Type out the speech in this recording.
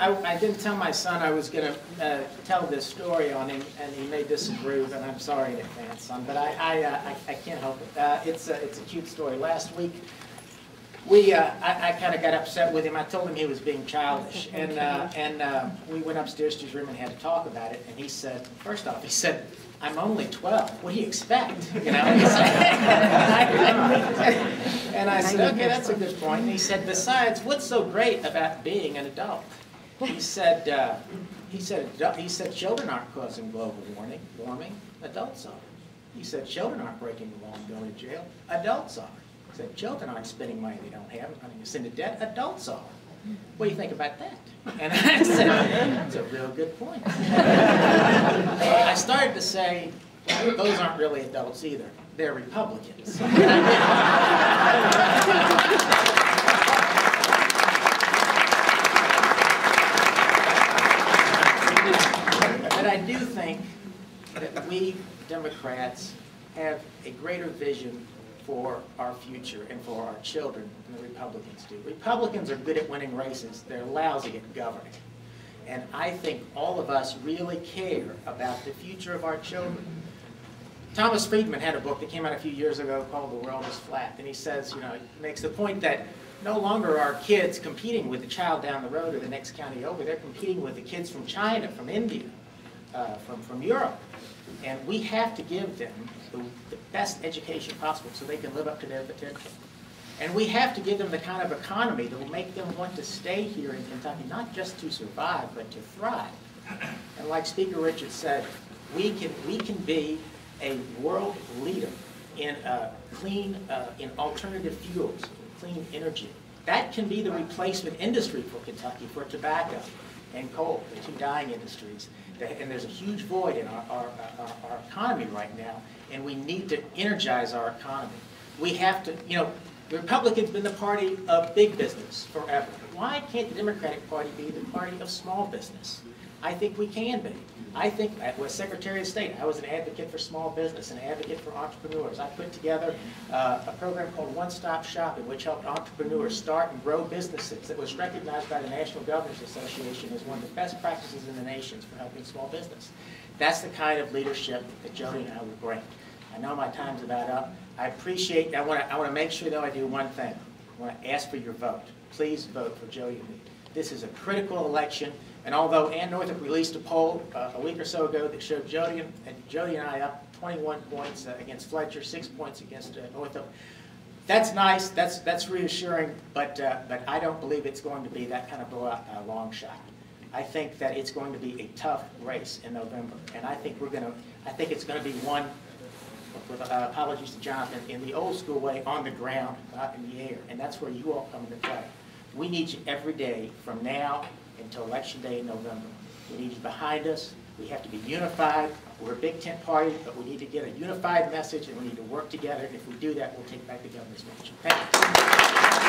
I didn't tell my son I was going to tell this story on him, and he may disapprove, and I'm sorry in advance, son, but I can't help it. It's a cute story. Last week, I kind of got upset with him. I told him he was being childish, and we went upstairs to his room and had to talk about it. And he said, first off, he said, "I'm only 12. What do you expect?" You know. And I said, "Okay, that's a good point." And he said, "Besides, what's so great about being an adult?" He said, "Children aren't causing global warming. Adults are." He said, "Children aren't breaking the law and going to jail. Adults are." He said, "Children aren't spending money they don't have and running us into debt. Adults are." What do you think about that? And I said, "That's a real good point." I started to say, well, those aren't really adults either. They're Republicans. But I do think that we Democrats have a greater vision for our future and for our children than the Republicans do. Republicans are good at winning races. They're lousy at governing. And I think all of us really care about the future of our children. Thomas Friedman had a book that came out a few years ago called The World is Flat. And he says, he makes the point that no longer are kids competing with the child down the road or the next county over. They're competing with the kids from China, from India, from Europe. And we have to give them the best education possible so they can live up to their potential. And we have to give them the kind of economy that will make them want to stay here in Kentucky, not just to survive, but to thrive. And like Speaker Richards said, we can be a world leader in in alternative fuels, clean energy. That can be the replacement industry for Kentucky for tobacco and coal, the two dying industries. And there's a huge void in our economy right now, and we need to energize our economy. We have to, the Republicans have been the party of big business forever. Why can't the Democratic Party be the party of small business? I think we can be. I think, as Secretary of State, I was an advocate for small business, an advocate for entrepreneurs. I put together a program called One Stop Shopping, which helped entrepreneurs start and grow businesses that was recognized by the National Governors Association as one of the best practices in the nation for helping small business. That's the kind of leadership that Jody and I will bring. I know my time's about up. I appreciate, I want to make sure that I do one thing. I want to ask for your vote. Please vote for Jody and me. This is a critical election, and although Ann Northup released a poll a week or so ago that showed Jody and I up 21 points against Fletcher, 6 points against Northup, that's nice, that's reassuring, but I don't believe it's going to be that kind of blowout long shot. I think that it's going to be a tough race in November, and I think it's going to be one, with apologies to Jonathan, in the old school way, on the ground, not in the air, and that's where you all come into play. We need you every day from now until Election Day in November. We need you behind us. We have to be unified. We're a big tent party, but we need to get a unified message, and we need to work together. And if we do that, we'll take back the governor's mansion. Thank you.